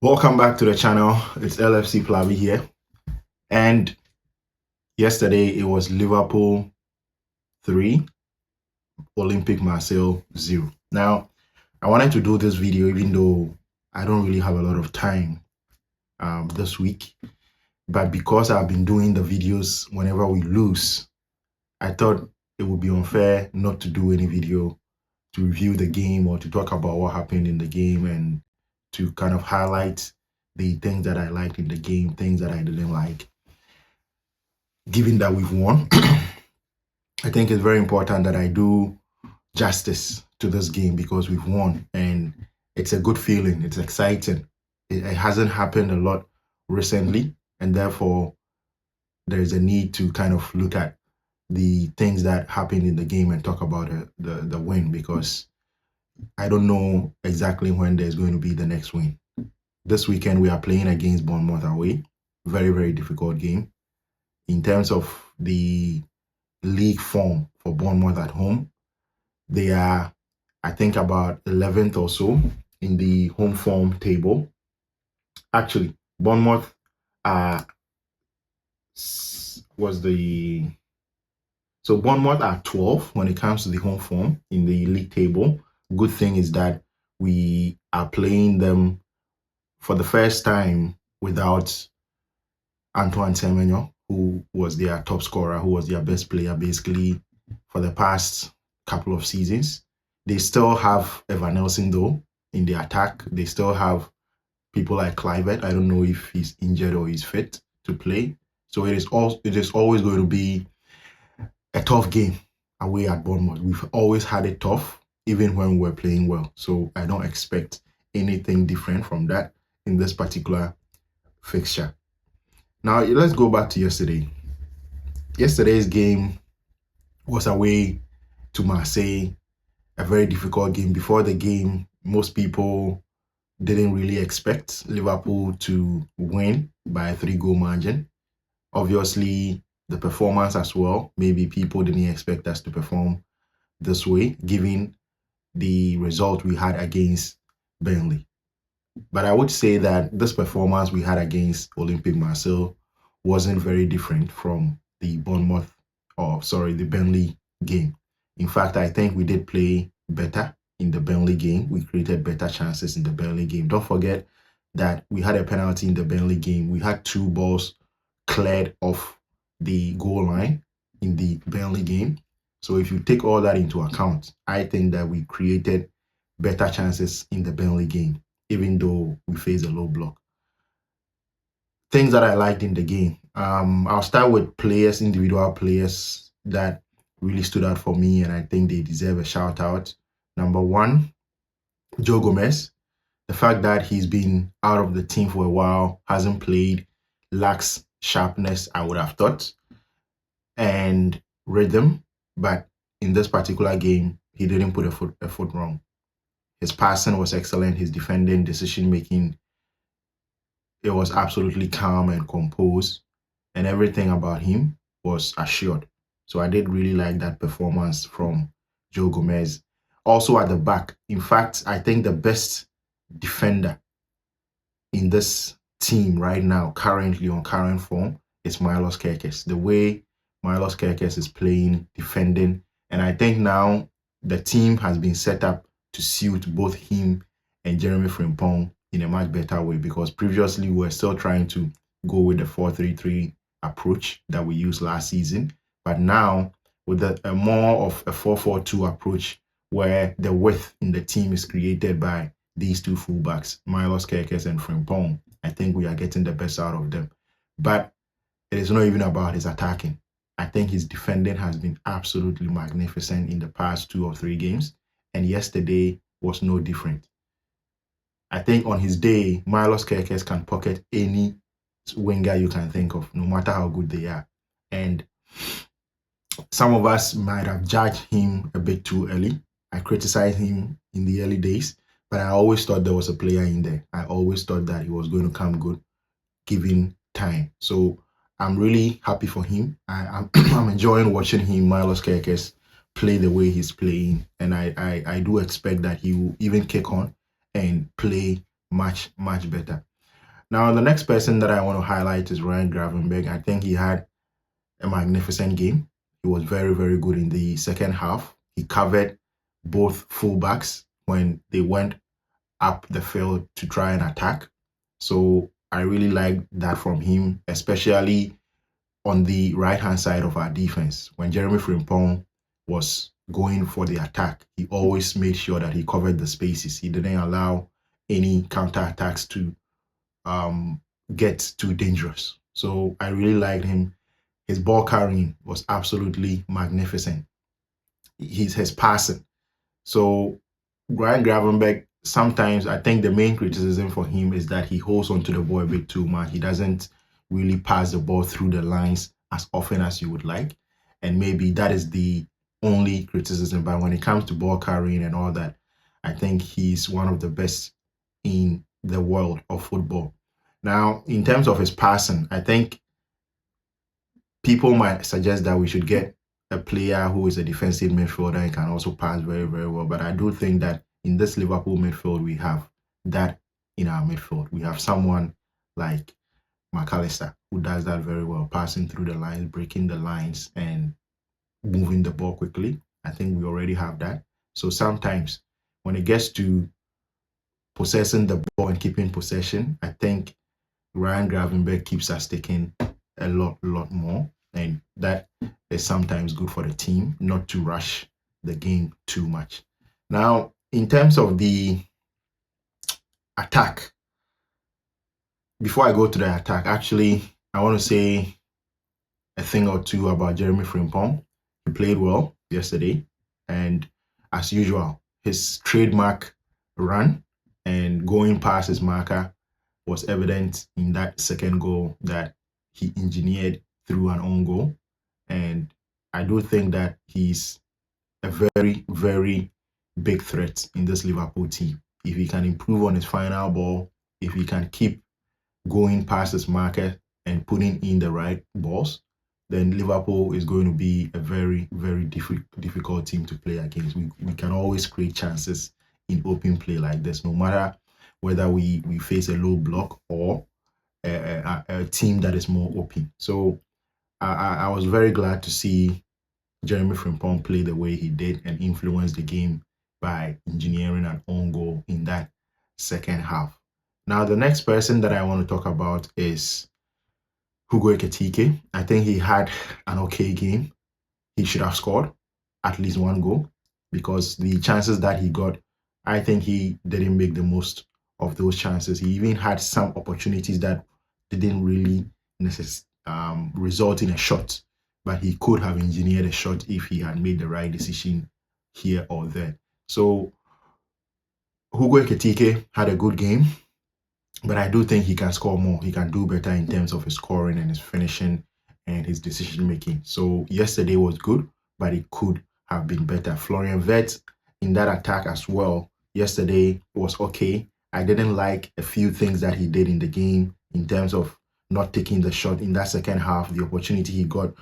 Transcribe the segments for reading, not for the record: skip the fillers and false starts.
Welcome back to the channel. It's LFC Plavi here. And yesterday it was Liverpool 3, Olympic Marseille 0. Now, I wanted to do this video even though I don't really have a lot of time this week. But because I've been doing the videos whenever we lose, I thought it would be unfair not to do any video to review the game or to talk about what happened in the game and to kind of highlight the things that I liked in the game, things that I didn't like. Given that we've won, I think it's very important that I do justice to this game because we've won and it's a good feeling. It's exciting. It hasn't happened a lot recently, and therefore there's a need to kind of look at the things that happened in the game and talk about the win, because I don't know exactly when there's going to be the next win. This weekend we are playing against Bournemouth away. Very, very difficult game. In terms of the league form for Bournemouth at home, they are, I think, about 11th or so in the home form table. Actually, Bournemouth Bournemouth are 12 when it comes to the home form in the league table. Good thing is that we are playing them for the first time without Antoine Semenyo, who was their top scorer, who was their best player basically for the past couple of seasons. They still have Evan Nelson though in the attack. They still have people like Clivert. I don't know if he's injured or he's fit to play. So it is always going to be a tough game away at Bournemouth. We've always had it tough, even when we're playing well. So I don't expect anything different from that in this particular fixture. Now, let's go back to yesterday. Yesterday's game was away to Marseille, a very difficult game. Before the game, most people didn't really expect Liverpool to win by a 3-goal margin. Obviously, the performance as well. Maybe people didn't expect us to perform this way, given the result we had against Burnley. But I would say that this performance we had against Olympic Marseille wasn't very different from the Burnley game. In fact, I think we did play better in the Burnley game. We created better chances in the Burnley game. Don't forget that we had a penalty in the Burnley game. We had 2 balls cleared off the goal line in the Burnley game. So if you take all that into account, I think that we created better chances in the Burnley game, even though we faced a low block. Things that I liked in the game. I'll start with individual players that really stood out for me, and I think they deserve a shout out. Number 1, Joe Gomez. The fact that he's been out of the team for a while, hasn't played, lacks sharpness, I would have thought, and rhythm. But in this particular game, he didn't put a foot wrong. His passing was excellent. His defending, decision-making, it was absolutely calm and composed. And everything about him was assured. So I did really like that performance from Joe Gomez. Also at the back, in fact, I think the best defender in this team right now, currently on current form, is Milos Kerkez. The way Milos Kerkez is playing, defending, and I think now the team has been set up to suit both him and Jeremy Frimpong in a much better way, because previously we were still trying to go with the 4-3-3 approach that we used last season. But now with a more of a 4-4-2 approach, where the width in the team is created by these 2 fullbacks, Milos Kerkez and Frimpong, I think we are getting the best out of them. But it is not even about his attacking. I think his defending has been absolutely magnificent in the past 2 or 3 games, and yesterday was no different. I think on his day, Milos Kerkez can pocket any winger you can think of, no matter how good they are. And some of us might have judged him a bit too early. I criticized him in the early days, but I always thought there was a player in there. I always thought that he was going to come good, given time. So I'm really happy for him. I'm enjoying watching him, Milos Kerkez, play the way he's playing. And I do expect that he will even kick on and play much, much better. Now, the next person that I want to highlight is Ryan Gravenberch. I think he had a magnificent game. He was very, very good in the second half. He covered both fullbacks when they went up the field to try and attack. So I really like that from him, especially on the right-hand side of our defense. When Jeremy Frimpong was going for the attack, he always made sure that he covered the spaces. He didn't allow any counter-attacks to get too dangerous. So I really liked him. His ball carrying was absolutely magnificent. His passing. So Ryan Gravenberch, sometimes I think the main criticism for him is that he holds onto the ball a bit too much. He doesn't really pass the ball through the lines as often as you would like. And maybe that is the only criticism. But when it comes to ball carrying and all that, I think he's one of the best in the world of football. Now, in terms of his passing, I think people might suggest that we should get a player who is a defensive midfielder and can also pass very, very well. But I do think that in this Liverpool midfield, we have that in our midfield. We have someone like McAllister who does that very well, passing through the lines, breaking the lines, and moving the ball quickly. I think we already have that. So sometimes when it gets to possessing the ball and keeping possession, I think Ryan Gravenberch keeps us taking a lot more. And that is sometimes good for the team not to rush the game too much. Now, in terms of the attack, before I go to the attack, actually, I want to say a thing or two about Jeremy Frimpong. He played well yesterday. And as usual, his trademark run and going past his marker was evident in that second goal that he engineered through an own goal. And I do think that he's a very, very big threat in this Liverpool team. If he can improve on his final ball, if he can keep going past his marker and putting in the right balls, then Liverpool is going to be a very, very difficult team to play against. We can always create chances in open play like this, no matter whether we face a low block or a team that is more open. So I was very glad to see Jeremy Frimpong play the way he did and influence the game by engineering an own goal in that second half. Now, the next person that I want to talk about is Hugo Ekitike. I think he had an okay game. He should have scored at least one goal because the chances that he got, I think he didn't make the most of those chances. He even had some opportunities that didn't really result in a shot, but he could have engineered a shot if he had made the right decision here or there. So Hugo Ekitike had a good game, but I do think he can score more. He can do better in terms of his scoring and his finishing and his decision making. So yesterday was good, but it could have been better. Florian Wirtz in that attack as well yesterday was okay. I didn't like a few things that he did in the game in terms of not taking the shot in that second half. The opportunity he got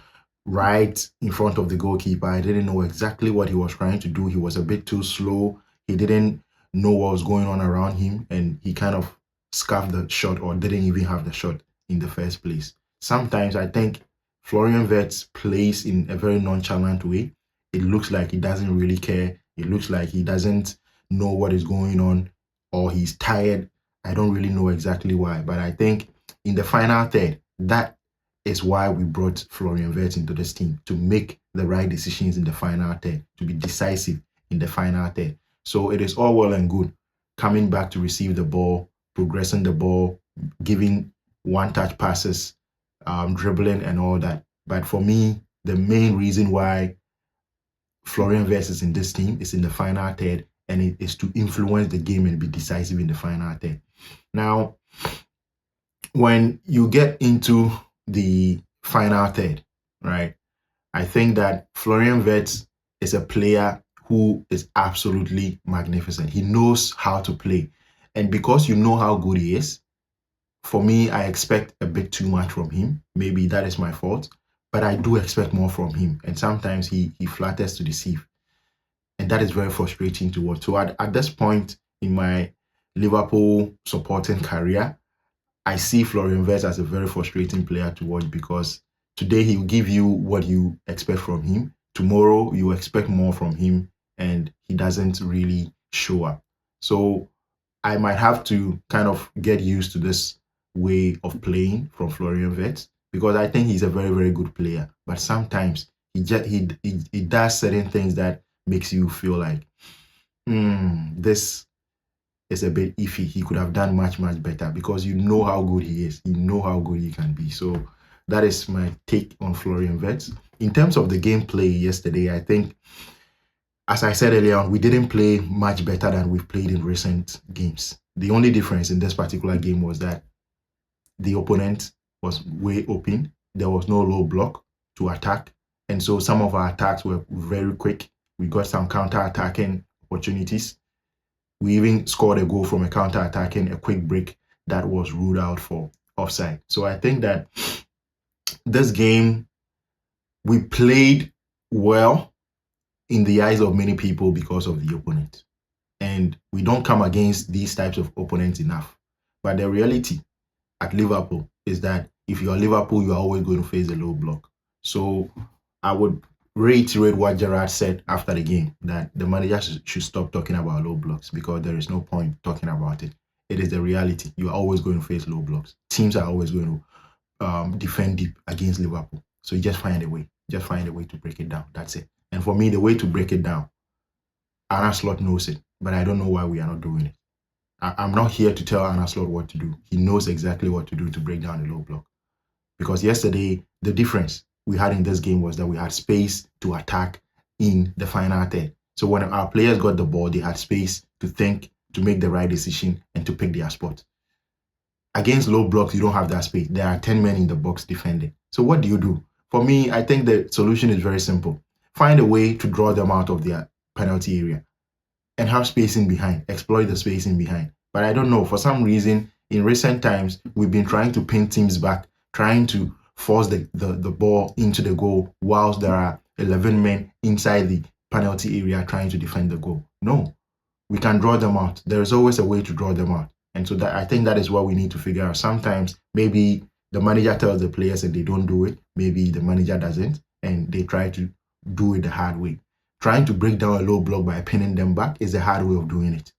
right in front of the goalkeeper, I didn't know exactly what he was trying to do. He was a bit too slow. He didn't know what was going on around him, and he kind of scuffed the shot or didn't even have the shot in the first place. Sometimes I think Florian Wirtz plays in a very nonchalant way. It looks like he doesn't really care. It looks like he doesn't know what is going on or he's tired. I don't really know exactly why, but I think in the final third, that is why we brought Florian Wirtz into this team, to make the right decisions in the final third, to be decisive in the final third. So it is all well and good coming back to receive the ball, progressing the ball, giving one-touch passes, dribbling and all that. But for me, the main reason why Florian Wirtz is in this team is in the final third, and it is to influence the game and be decisive in the final third. Now, when you get into the final third, right, I think that Florian Wirtz is a player who is absolutely magnificent. He knows how to play. And because you know how good he is, for me, I expect a bit too much from him. Maybe that is my fault, but I do expect more from him. And sometimes he flatters to deceive. And that is very frustrating to watch. So at this point in my Liverpool supporting career, I see Florian Wirtz as a very frustrating player to watch because today he'll give you what you expect from him. Tomorrow you expect more from him and he doesn't really show up. So I might have to kind of get used to this way of playing from Florian Wirtz because I think he's a very, very good player. But sometimes he does certain things that makes you feel like, this is a bit iffy. He could have done much, much better because you know how good he is. You know how good he can be. So that is my take on Florian Wirtz. In terms of the gameplay yesterday, I think, as I said earlier on, we didn't play much better than we've played in recent games. The only difference in this particular game was that the opponent was way open. There was no low block to attack. And so some of our attacks were very quick. We got some counter-attacking opportunities. We even scored a goal from a counter-attacking, a quick break that was ruled out for offside. So I think that this game, we played well in the eyes of many people because of the opponent. And we don't come against these types of opponents enough. But the reality at Liverpool is that if you are Liverpool, you are always going to face a low block. So I would reiterate what Gerrard said after the game, that the manager should stop talking about low blocks because there is no point talking about it. It is the reality. You are always going to face low blocks. Teams are always going to defend deep against Liverpool. So you just find a way. Just find a way to break it down. That's it. And for me, the way to break it down, Arne Slot knows it, but I don't know why we are not doing it. I'm not here to tell Arne Slot what to do. He knows exactly what to do to break down the low block. Because yesterday, the difference we had in this game was that we had space to attack in the final third. So when our players got the ball, they had space to think, to make the right decision, and to pick their spot. Against low blocks, you don't have that space. There are 10 men in the box defending. So what do you do? For me, I think the solution is very simple. Find a way to draw them out of their penalty area and have spacing behind, exploit the spacing behind. But I don't know, for some reason, in recent times, we've been trying to pin teams back, trying to force the ball into the goal whilst there are 11 men inside the penalty area trying to defend the goal. No, we can draw them out. There is always a way to draw them out. And so that I think that is what we need to figure out. Sometimes maybe the manager tells the players that they don't do it. Maybe the manager doesn't, and they try to do it the hard way. Trying to break down a low block by pinning them back is a hard way of doing it.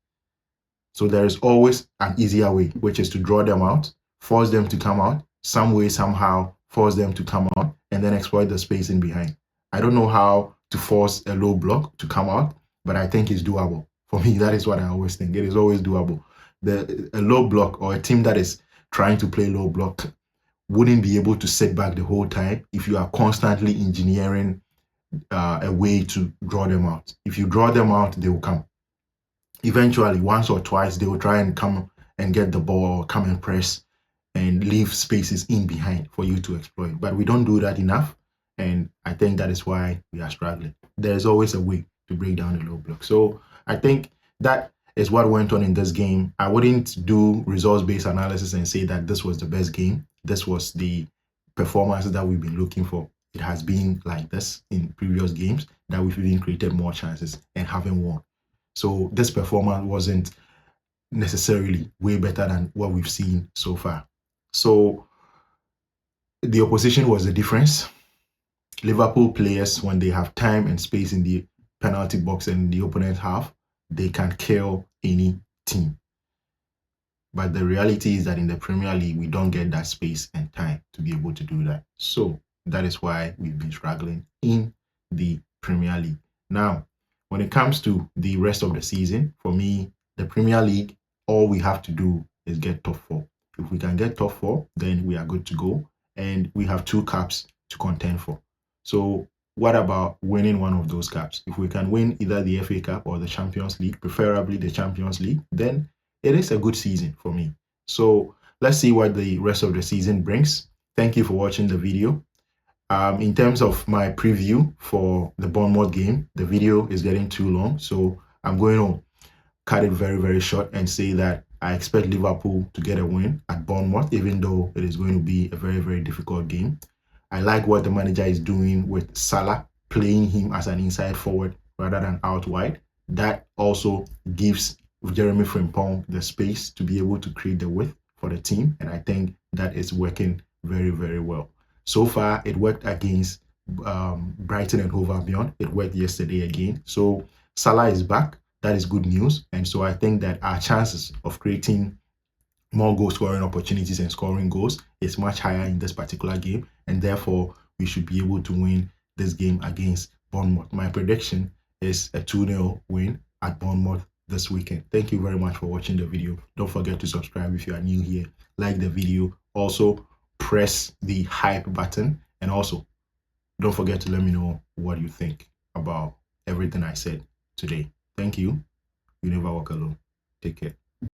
So there is always an easier way, which is to draw them out, force them to come out, some way, somehow, force them to come out, and then exploit the space in behind. I don't know how to force a low block to come out, but I think it's doable. For me, that is what I always think. It is always doable. A low block or a team that is trying to play low block wouldn't be able to sit back the whole time if you are constantly engineering a way to draw them out. If you draw them out, they will come. Eventually, once or twice, they will try and come and get the ball, come and press and leave spaces in behind for you to exploit. But we don't do that enough. And I think that is why we are struggling. There's always a way to break down the low block. So I think that is what went on in this game. I wouldn't do results-based analysis and say that this was the best game. This was the performance that we've been looking for. It has been like this in previous games that we've even created more chances and haven't won. So this performance wasn't necessarily way better than what we've seen so far. So the opposition was the difference. Liverpool players, when they have time and space in the penalty box and the opponent half, they can kill any team. But the reality is that in the Premier League, we don't get that space and time to be able to do that. So that is why we've been struggling in the Premier League. Now, when it comes to the rest of the season, for me, the Premier League, all we have to do is get top four. If we can get top four, then we are good to go. And we have 2 caps to contend for. So what about winning one of those caps? If we can win either the FA Cup or the Champions League, preferably the Champions League, then it is a good season for me. So let's see what the rest of the season brings. Thank you for watching the video. In terms of my preview for the Bournemouth game, the video is getting too long. So I'm going to cut it very, very short and say that I expect Liverpool to get a win at Bournemouth, even though it is going to be a very, very difficult game. I like what the manager is doing with Salah, playing him as an inside forward rather than out wide. That also gives Jeremy Frimpong the space to be able to create the width for the team, and I think that is working very, very well. So far, it worked against Brighton and Hove Albion. It worked yesterday again. So Salah is back. That is good news. And so I think that our chances of creating more goal scoring opportunities and scoring goals is much higher in this particular game. And therefore, we should be able to win this game against Bournemouth. My prediction is a 2-0 win at Bournemouth this weekend. Thank you very much for watching the video. Don't forget to subscribe if you are new here. Like the video. Also, press the hype button. And also, don't forget to let me know what you think about everything I said today. Thank you. You never walk alone. Take care.